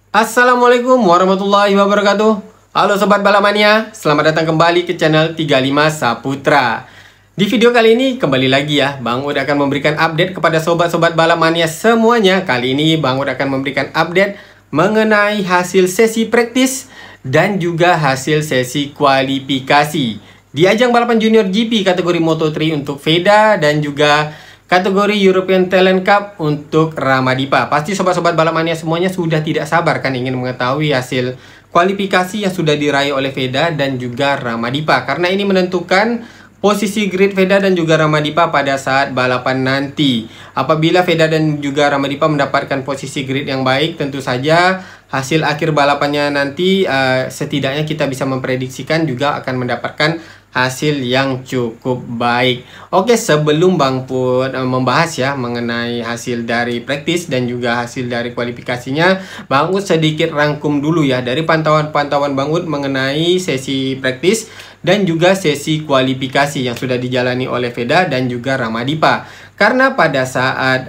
Assalamualaikum warahmatullahi wabarakatuh. Halo Sobat Balapmania, selamat datang kembali ke channel 35 Saputra. Di video kali ini kembali lagi ya, Bang Ud akan memberikan update kepada Sobat-Sobat Balapmania semuanya. Kali ini Bang Ud akan memberikan update mengenai hasil sesi praktis dan juga hasil sesi kualifikasi di ajang balapan Junior GP kategori Moto3 untuk Veda dan juga kategori European Talent Cup untuk Ramadipa. Pasti sobat-sobat Balapmania semuanya sudah tidak sabar kan ingin mengetahui hasil kualifikasi yang sudah diraih oleh Veda dan juga Ramadipa. Karena ini menentukan posisi grid Veda dan juga Ramadipa pada saat balapan nanti. Apabila Veda dan juga Ramadipa mendapatkan posisi grid yang baik, tentu saja hasil akhir balapannya nanti setidaknya kita bisa memprediksikan juga akan mendapatkan hasil yang cukup baik. Oke, sebelum Bang Put membahas ya mengenai hasil dari praktis dan juga hasil dari kualifikasinya, Bang Ud sedikit rangkum dulu ya dari pantauan-pantauan Bang Ud mengenai sesi praktis dan juga sesi kualifikasi yang sudah dijalani oleh Veda dan juga Ramadipa. Karena pada saat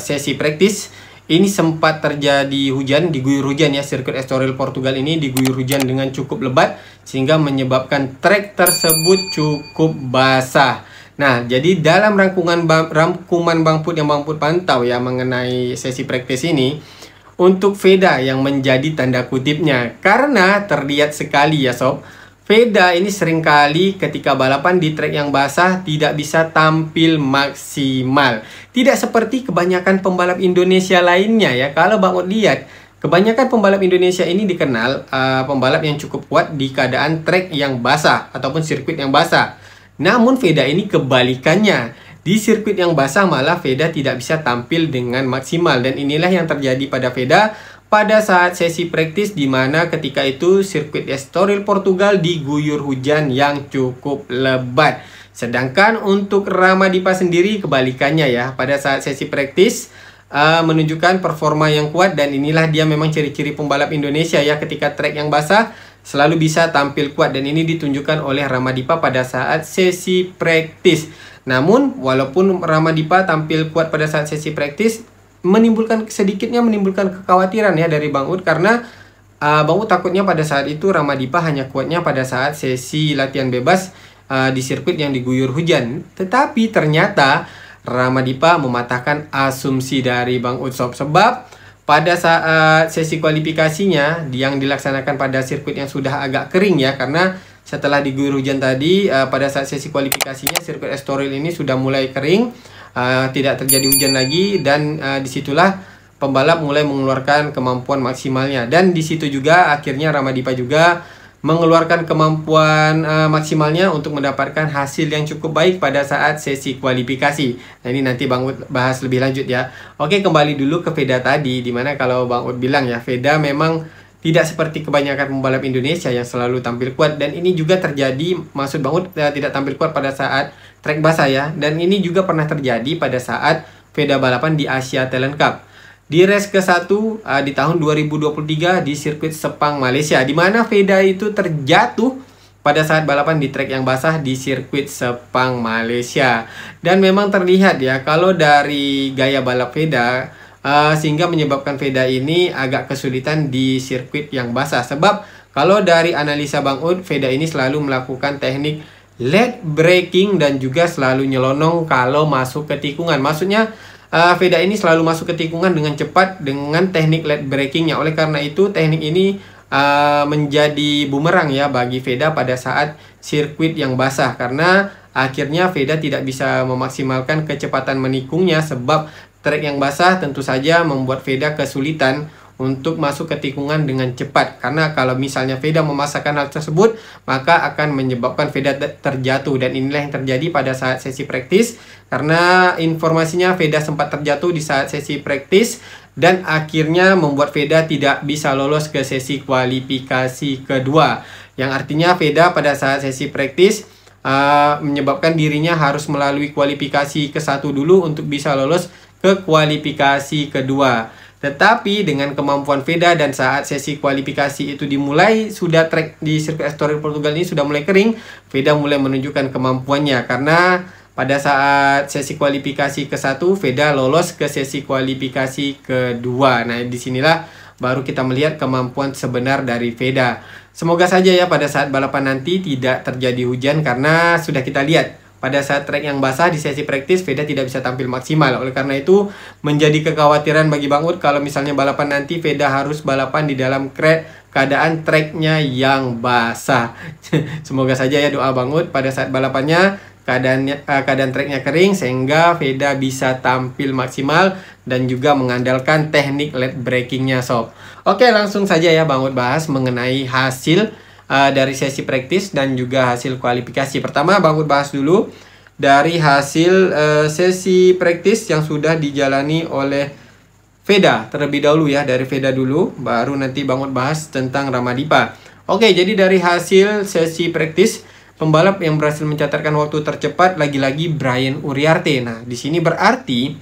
sesi praktis ini sempat terjadi hujan, diguyur hujan ya. Sirkuit Estoril Portugal ini diguyur hujan dengan cukup lebat sehingga menyebabkan trek tersebut cukup basah. Nah, jadi dalam rangkuman Bang Put yang Bang Put pantau ya mengenai sesi praktis ini, untuk Veda yang menjadi tanda kutipnya, karena terlihat sekali ya sob, Veda ini seringkali ketika balapan di trek yang basah tidak bisa tampil maksimal. Tidak seperti kebanyakan pembalap Indonesia lainnya ya. Kalau Bang Ud lihat, kebanyakan pembalap Indonesia ini dikenal pembalap yang cukup kuat di keadaan trek yang basah ataupun sirkuit yang basah. Namun Veda ini kebalikannya. Di sirkuit yang basah malah Veda tidak bisa tampil dengan maksimal. Dan inilah yang terjadi pada Veda pada saat sesi praktis, di mana ketika itu sirkuit Estoril Portugal diguyur hujan yang cukup lebat. Sedangkan untuk Ramadipa sendiri kebalikannya ya. Pada saat sesi praktis menunjukkan performa yang kuat, dan inilah dia memang ciri-ciri pembalap Indonesia ya, ketika trek yang basah selalu bisa tampil kuat, dan ini ditunjukkan oleh Ramadipa pada saat sesi praktis. Namun walaupun Ramadipa tampil kuat pada saat sesi praktis, sedikitnya menimbulkan kekhawatiran ya dari Bang Ud, karena Bang Ud takutnya pada saat itu Ramadipa hanya kuatnya pada saat sesi latihan bebas di sirkuit yang diguyur hujan. Tetapi ternyata Ramadipa mematahkan asumsi dari Bang Ud sob, sebab pada saat sesi kualifikasinya yang dilaksanakan pada sirkuit yang sudah agak kering ya, karena setelah diguyur hujan tadi pada saat sesi kualifikasinya sirkuit Estoril ini sudah mulai kering. Tidak terjadi hujan lagi, dan disitulah pembalap mulai mengeluarkan kemampuan maksimalnya, dan disitu juga akhirnya Ramadipa juga mengeluarkan kemampuan maksimalnya untuk mendapatkan hasil yang cukup baik pada saat sesi kualifikasi. Nah, ini nanti Bang Ud bahas lebih lanjut ya. Oke, kembali dulu ke Veda tadi, dimana kalau Bang Ud bilang ya, Veda memang tidak seperti kebanyakan pembalap Indonesia yang selalu tampil kuat, dan ini juga terjadi, maksud Bang Ud tidak tampil kuat pada saat trek basah ya, dan ini juga pernah terjadi pada saat Veda balapan di Asia Talent Cup di race ke-1 di tahun 2023 di sirkuit Sepang Malaysia, di mana Veda itu terjatuh pada saat balapan di trek yang basah di sirkuit Sepang Malaysia. Dan memang terlihat ya kalau dari gaya balap Veda sehingga menyebabkan Veda ini agak kesulitan di sirkuit yang basah. Sebab kalau dari analisa Bang Ud, Veda ini selalu melakukan teknik late braking dan juga selalu nyelonong kalau masuk ke tikungan. Maksudnya Veda ini selalu masuk ke tikungan dengan cepat dengan teknik late brakingnya. Oleh karena itu teknik ini menjadi bumerang ya bagi Veda pada saat sirkuit yang basah, karena akhirnya Veda tidak bisa memaksimalkan kecepatan menikungnya, sebab trek yang basah tentu saja membuat Veda kesulitan untuk masuk ke tikungan dengan cepat. Karena kalau misalnya Veda memaksakan hal tersebut, maka akan menyebabkan Veda terjatuh, dan inilah yang terjadi pada saat sesi praktis. Karena informasinya Veda sempat terjatuh di saat sesi praktis, dan akhirnya membuat Veda tidak bisa lolos ke sesi kualifikasi kedua, yang artinya Veda pada saat sesi praktis menyebabkan dirinya harus melalui kualifikasi ke-1 dulu untuk bisa lolos ke kualifikasi kedua. Tetapi dengan kemampuan Veda dan saat sesi kualifikasi itu dimulai, sudah trek di sirkuit Estoril Portugal ini sudah mulai kering, Veda mulai menunjukkan kemampuannya, karena pada saat sesi kualifikasi ke-1 Veda lolos ke sesi kualifikasi kedua. Nah, disinilah baru kita melihat kemampuan sebenar dari Veda. Semoga saja ya pada saat balapan nanti tidak terjadi hujan, karena sudah kita lihat pada saat trek yang basah di sesi praktis Veda tidak bisa tampil maksimal. Oleh karena itu menjadi kekhawatiran bagi Bang Ud kalau misalnya balapan nanti Veda harus balapan di dalam keadaan treknya yang basah. Semoga saja ya doa Bang Ud pada saat balapannya keadaan treknya kering sehingga Veda bisa tampil maksimal dan juga mengandalkan teknik late breakingnya sob. Oke, langsung saja ya Bang Ud bahas mengenai hasil dari sesi praktis dan juga hasil kualifikasi. Pertama Bang Ud bahas dulu dari hasil sesi praktis yang sudah dijalani oleh Veda terlebih dahulu ya, dari Veda dulu, baru nanti Bang Ud bahas tentang Ramadipa. Oke, jadi dari hasil sesi praktis, pembalap yang berhasil mencatatkan waktu tercepat lagi-lagi Brian Uriarte. Nah, di sini berarti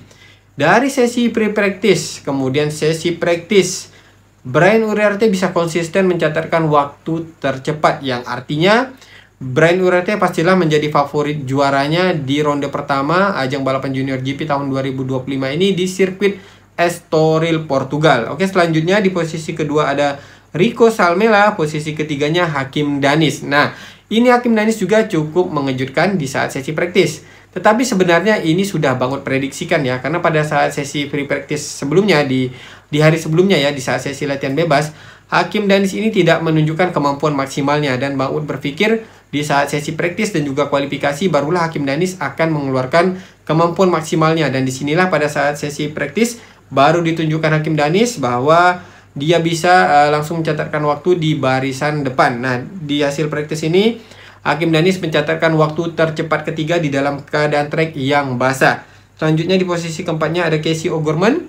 dari sesi pre-practice kemudian sesi praktis, Brian Uriarte bisa konsisten mencatatkan waktu tercepat, yang artinya Brian Uriarte pastilah menjadi favorit juaranya di ronde pertama ajang balapan Junior GP tahun 2025 ini di sirkuit Estoril, Portugal. Oke, selanjutnya di posisi kedua ada Rico Salmela, posisi ketiganya Hakim Danis. Nah, ini Hakim Danis juga cukup mengejutkan di saat sesi praktis. Tetapi sebenarnya ini sudah Bang Ud prediksikan ya, karena pada saat sesi free practice sebelumnya di hari sebelumnya ya, di saat sesi latihan bebas, Hakim Danis ini tidak menunjukkan kemampuan maksimalnya, dan Bang Ud berpikir di saat sesi praktis dan juga kualifikasi barulah Hakim Danis akan mengeluarkan kemampuan maksimalnya, dan disinilah pada saat sesi praktis baru ditunjukkan Hakim Danis bahwa dia bisa langsung mencatatkan waktu di barisan depan. Nah, di hasil praktis ini Hakim Danis mencatatkan waktu tercepat ketiga di dalam keadaan trek yang basah. Selanjutnya di posisi keempatnya ada Casey O'Gorman.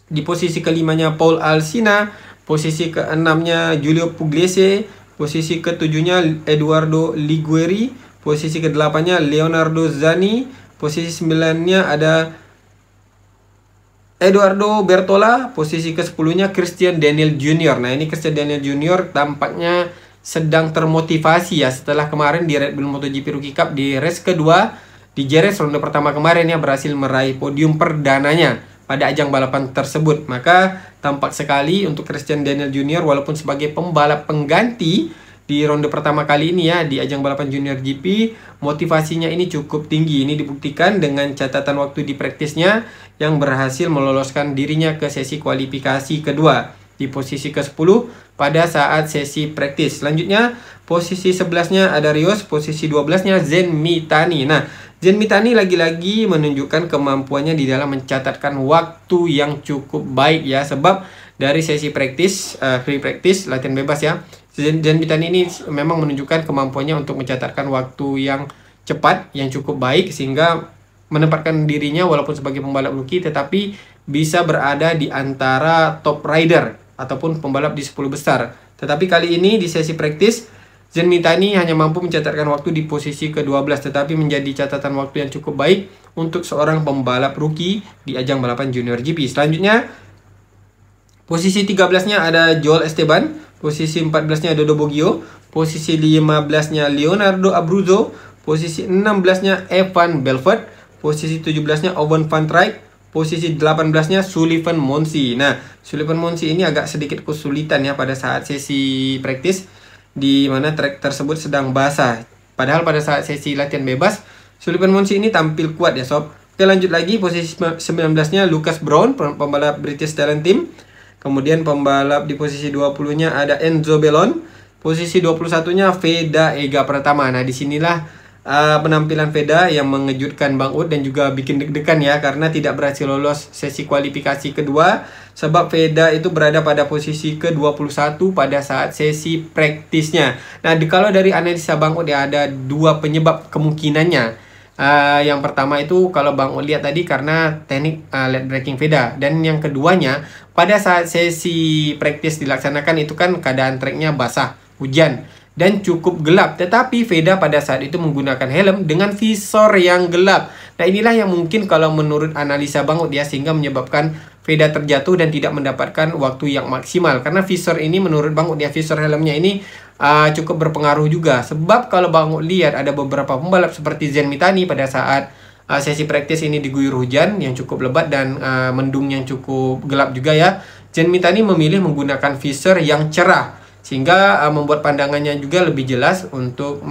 Di posisi kelimanya Paul Alsina. Posisi keenamnya Giulio Pugliese. Posisi ketujuhnya Eduardo Liguori. Posisi kedelapannya Leonardo Zani. Posisi sembilannya ada Eduardo Bertola. Posisi ke-10-nya Christian Daniel Jr. Nah, ini Christian Daniel Jr. tampaknya sedang termotivasi ya setelah kemarin di Red Bull MotoGP Rookie Cup di race kedua di Jerez ronde pertama kemarin ya berhasil meraih podium perdananya pada ajang balapan tersebut. Maka tampak sekali untuk Christian Daniel Jr. walaupun sebagai pembalap pengganti di ronde pertama kali ini ya di ajang balapan Junior GP, motivasinya ini cukup tinggi. Ini dibuktikan dengan catatan waktu di praktisnya yang berhasil meloloskan dirinya ke sesi kualifikasi kedua di posisi ke-10 pada saat sesi praktis. Selanjutnya posisi 11-nya ada Rios, posisi 12-nya Zen Mitani. Nah, Zen Mitani lagi-lagi menunjukkan kemampuannya di dalam mencatatkan waktu yang cukup baik ya, sebab dari sesi praktis, free practice, latihan bebas ya, Zen Mitani ini memang menunjukkan kemampuannya untuk mencatatkan waktu yang cepat, yang cukup baik, sehingga menempatkan dirinya walaupun sebagai pembalap rookie tetapi bisa berada di antara top rider ataupun pembalap di 10 besar. Tetapi kali ini di sesi praktis Zen Mitani hanya mampu mencatatkan waktu di posisi ke-12, tetapi menjadi catatan waktu yang cukup baik untuk seorang pembalap rookie di ajang balapan Junior GP. Selanjutnya posisi 13-nya ada Joel Esteban, posisi 14-nya Dodo Boggio, posisi 15-nya Leonardo Abruzzo, posisi 16-nya Evan Belfort, posisi 17-nya Owen van Trijk, posisi 18-nya Sullivan Monsi. Nah, Sullivan Monsi ini agak sedikit kesulitan ya pada saat sesi praktis di mana trek tersebut sedang basah. Padahal pada saat sesi latihan bebas Sullivan Monsi ini tampil kuat ya sob. Oke, lanjut lagi posisi 19-nya Lucas Brown, pembalap British Talent Team. Kemudian pembalap di posisi 20-nya ada Enzo Bellon. Posisi 21-nya Veda Ega Pratama. Nah, disinilah penampilan Veda yang mengejutkan Bang Ud dan juga bikin deg-degan ya, karena tidak berhasil lolos sesi kualifikasi kedua sebab Veda itu berada pada posisi ke-21 pada saat sesi praktisnya. Nah, kalau dari analisa Bang Ud ya ada dua penyebab kemungkinannya. Yang pertama itu kalau Bang Ud lihat tadi karena teknik late braking Veda, dan yang keduanya pada saat sesi praktis dilaksanakan itu kan keadaan treknya basah, hujan dan cukup gelap, tetapi Veda pada saat itu menggunakan helm dengan visor yang gelap. Nah, inilah yang mungkin kalau menurut analisa Bang Ud ya, sehingga menyebabkan Veda terjatuh dan tidak mendapatkan waktu yang maksimal. Karena visor ini menurut Bang Ud ya, visor helmnya ini cukup berpengaruh juga. Sebab kalau Bang Ud lihat ada beberapa pembalap seperti Zen Mitani pada saat sesi praktis ini diguyur hujan yang cukup lebat dan mendung yang cukup gelap juga ya, Zen Mitani memilih menggunakan visor yang cerah sehingga membuat pandangannya juga lebih jelas untuk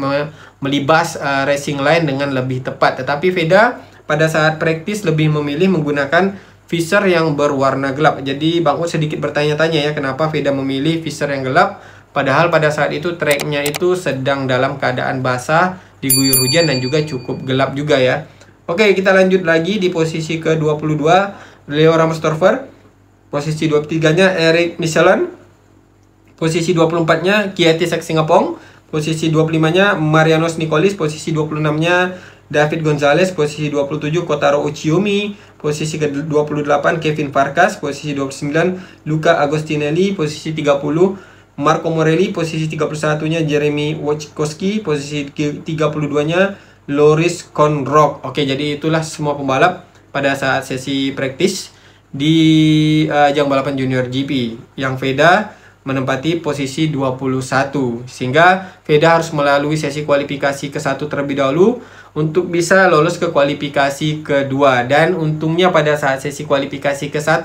melibas racing line dengan lebih tepat. Tetapi Veda pada saat praktis lebih memilih menggunakan visor yang berwarna gelap. Jadi Bang Ut sedikit bertanya-tanya ya, kenapa Veda memilih visor yang gelap padahal pada saat itu tracknya itu sedang dalam keadaan basah, diguyur hujan dan juga cukup gelap juga ya. Oke, kita lanjut lagi di posisi ke-22 Leo Ramstorfer, posisi 23-nya Eric Michelin, posisi 24-nya Kieti Saksingapong, posisi 25-nya Marianos Nicolis, posisi 26-nya David Gonzalez, posisi 27 Kotaro Uchiyumi, posisi ke-28 Kevin Farkas, posisi 29 Luca Agostinelli, posisi 30 Marco Morelli, posisi 31-nya Jeremy Wojtkowski, posisi 32-nya Loris Konrok. Oke, jadi itulah semua pembalap pada saat sesi praktis di ajang balapan Junior GP yang Veda menempati posisi 21, sehingga Veda harus melalui sesi kualifikasi ke-1 terlebih dahulu untuk bisa lolos ke kualifikasi kedua. Dan untungnya pada saat sesi kualifikasi ke-1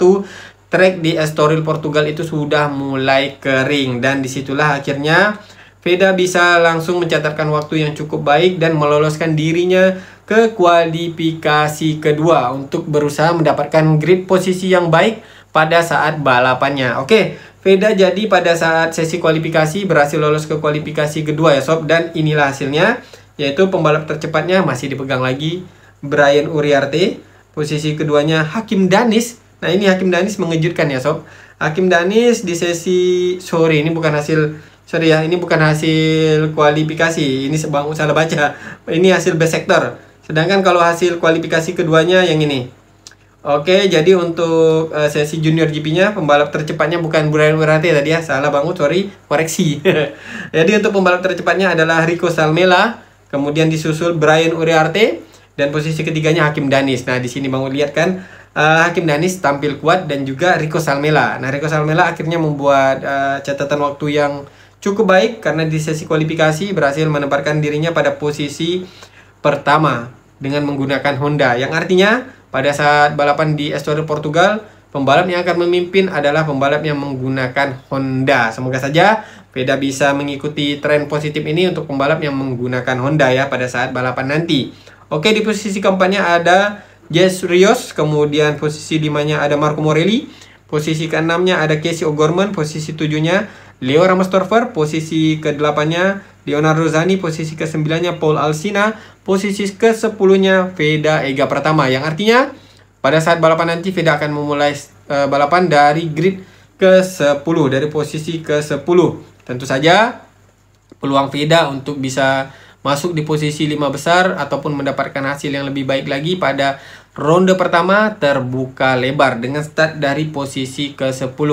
trek di Estoril Portugal itu sudah mulai kering, dan disitulah akhirnya Veda bisa langsung mencatatkan waktu yang cukup baik dan meloloskan dirinya ke kualifikasi kedua untuk berusaha mendapatkan grid posisi yang baik pada saat balapannya. Oke, Veda jadi pada saat sesi kualifikasi berhasil lolos ke kualifikasi kedua ya sob, dan inilah hasilnya, yaitu pembalap tercepatnya masih dipegang lagi Brian Uriarte, posisi keduanya Hakim Danis. Nah, ini Hakim Danis mengejutkan ya sob. Hakim Danis di sesi sore ini bukan hasil, sorry ya, ini bukan hasil kualifikasi, ini Bang salah baca, ini hasil best sector. Sedangkan kalau hasil kualifikasi keduanya yang ini. Oke, jadi untuk sesi Junior GP-nya pembalap tercepatnya bukan Brian Uriarte tadi ya, salah Bang, sorry, koreksi. Jadi untuk pembalap tercepatnya adalah Rico Salmela, kemudian disusul Brian Uriarte, dan posisi ketiganya Hakim Danis. Nah, di sini Bang lihat kan, Hakim Danis tampil kuat dan juga Rico Salmela. Nah, Rico Salmela akhirnya membuat catatan waktu yang cukup baik karena di sesi kualifikasi berhasil menempatkan dirinya pada posisi pertama dengan menggunakan Honda, yang artinya pada saat balapan di Estoril Portugal, pembalap yang akan memimpin adalah pembalap yang menggunakan Honda. Semoga saja Veda bisa mengikuti tren positif ini untuk pembalap yang menggunakan Honda ya pada saat balapan nanti. Oke, di posisi keempatnya ada Jess Rios, kemudian posisi 5-nya ada Marco Morelli, posisi ke-6-nya ada Casey O'Gorman, posisi 7-nya Leo Ramstorfer, posisi ke-8-nya Leonardo Zani, posisi ke-9-nya Paul Alsina, posisi ke-10-nya Veda Ega Pratama, yang artinya pada saat balapan nanti Veda akan memulai balapan dari grid ke-10, dari posisi ke-10. Tentu saja peluang Veda untuk bisa masuk di posisi 5 besar ataupun mendapatkan hasil yang lebih baik lagi pada ronde pertama terbuka lebar dengan start dari posisi ke-10.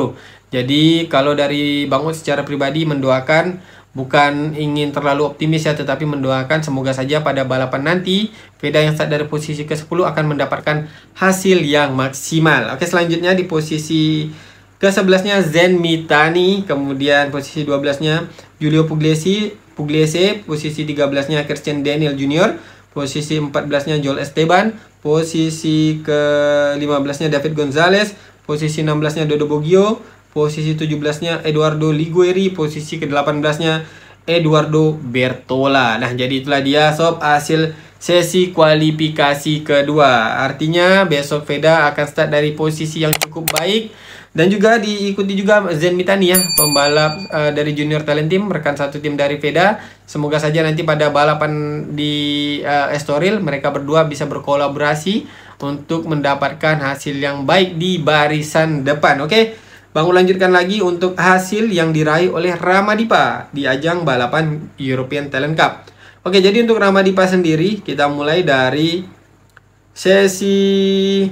Jadi kalau dari Bang Ut secara pribadi mendoakan, bukan ingin terlalu optimis ya, tetapi mendoakan semoga saja pada balapan nanti Veda yang start dari posisi ke-10 akan mendapatkan hasil yang maksimal. Oke, selanjutnya di posisi ke-11-nya Zen Mitani, kemudian posisi 12-nya Giulio Pugliese, posisi 13-nya Christian Daniel Jr., posisi 14-nya Joel Esteban, posisi ke-15-nya David Gonzalez, posisi 16-nya Dodo Boggio, posisi 17-nya Eduardo Liguori, posisi ke-18-nya Eduardo Bertola. Nah, jadi itulah dia sob hasil sesi kualifikasi kedua. Artinya besok Veda akan start dari posisi yang cukup baik. Dan juga diikuti juga Zen Mitani ya, pembalap dari Junior Talent Team, rekan satu tim dari Veda. Semoga saja nanti pada balapan di Estoril mereka berdua bisa berkolaborasi untuk mendapatkan hasil yang baik di barisan depan. Oke, Bang lanjutkan lagi untuk hasil yang diraih oleh Ramadipa di ajang balapan European Talent Cup. Oke, jadi untuk Ramadipa sendiri kita mulai dari sesi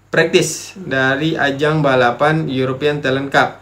praktis dari ajang balapan European Talent Cup.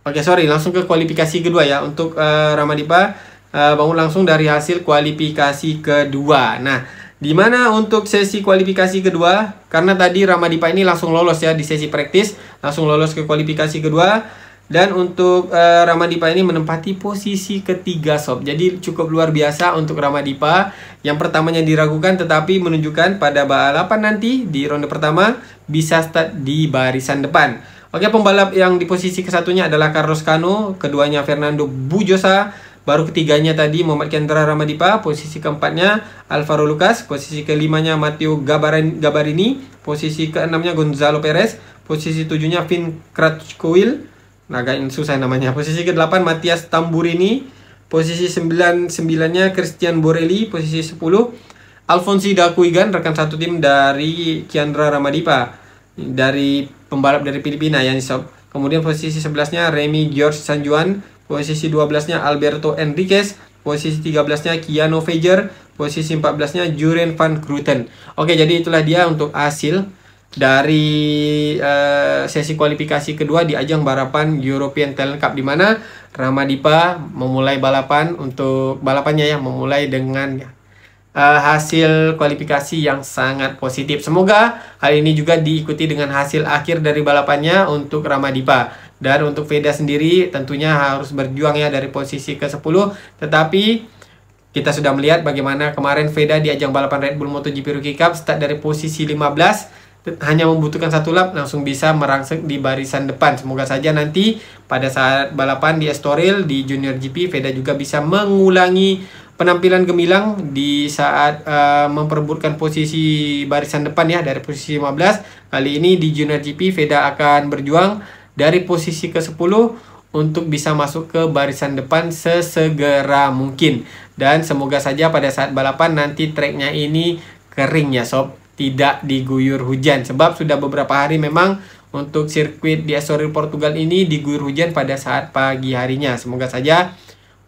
Oke, sorry, langsung ke kualifikasi kedua ya. Untuk Ramadipa bangun langsung dari hasil kualifikasi kedua. Nah, di mana untuk sesi kualifikasi kedua, karena tadi Ramadipa ini langsung lolos ya di sesi praktis, langsung lolos ke kualifikasi kedua. Dan untuk Ramadipa ini menempati posisi ketiga sob. Jadi cukup luar biasa untuk Ramadipa. Yang pertamanya diragukan tetapi menunjukkan pada balapan nanti di ronde pertama bisa start di barisan depan. Oke, pembalap yang di posisi kesatunya adalah Carlos Cano, keduanya Fernando Bujosa, baru ketiganya tadi Muhammad Kendra Ramadipa, posisi keempatnya Alvaro Lucas, posisi kelimanya Matteo Gabarini, posisi keenamnya Gonzalo Perez, posisi tujuhnya Finn Kratchkoil, agak susah namanya. Posisi ke-8 Matias Tamburini, posisi 9-nya Christian Borelli, posisi 10 Alfonsi Dakuigan, rekan satu tim dari Kiandra Ramadipa, dari pembalap dari Filipina yang sob. Kemudian posisi 11-nya Remy George Sanjuan, posisi 12-nya Alberto Enriquez, posisi 13-nya Keanu Fager, posisi 14-nya Juren van Kruten. Oke, jadi itulah dia untuk hasil dari sesi kualifikasi kedua di ajang balapan European Talent Cup, di mana Ramadipa memulai balapan untuk balapannya ya, memulai dengan hasil kualifikasi yang sangat positif. Semoga hal ini juga diikuti dengan hasil akhir dari balapannya untuk Ramadipa. Dan untuk Veda sendiri tentunya harus berjuang ya dari posisi ke-10, tetapi kita sudah melihat bagaimana kemarin Veda di ajang balapan Red Bull MotoGP Rookie Cup start dari posisi 15, hanya membutuhkan satu lap langsung bisa merangsek di barisan depan. Semoga saja nanti pada saat balapan di Estoril di Junior GP, Veda juga bisa mengulangi penampilan gemilang di saat memperebutkan posisi barisan depan ya, dari posisi 15. Kali ini di Junior GP Veda akan berjuang dari posisi ke-10 untuk bisa masuk ke barisan depan sesegera mungkin. Dan semoga saja pada saat balapan nanti treknya ini kering ya sob, tidak diguyur hujan. Sebab sudah beberapa hari memang untuk sirkuit di Estoril Portugal ini diguyur hujan pada saat pagi harinya. Semoga saja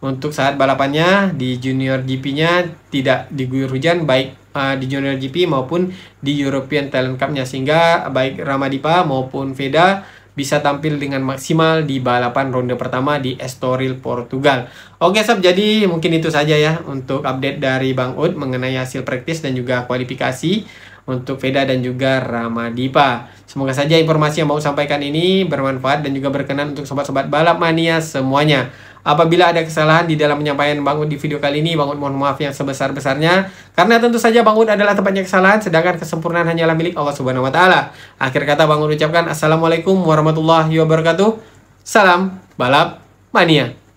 untuk saat balapannya di Junior GP-nya tidak diguyur hujan, baik di Junior GP maupun di European Talent Cup-nya, sehingga baik Ramadipa maupun Veda bisa tampil dengan maksimal di balapan ronde pertama di Estoril Portugal. Oke sob, jadi mungkin itu saja ya untuk update dari Bang Ud mengenai hasil praktis dan juga kualifikasi untuk Veda dan juga Ramadipa. Semoga saja informasi yang mau sampaikan ini bermanfaat dan juga berkenan untuk sobat-sobat balap mania semuanya. Apabila ada kesalahan di dalam penyampaian Bang Ud di video kali ini, Bang Ud mohon maaf yang sebesar-besarnya, karena tentu saja Bang Ud adalah tempatnya kesalahan, sedangkan kesempurnaan hanyalah milik Allah Subhanahu wa Ta'ala. Akhir kata Bang Ud ucapkan Assalamualaikum warahmatullahi wabarakatuh. Salam balap mania.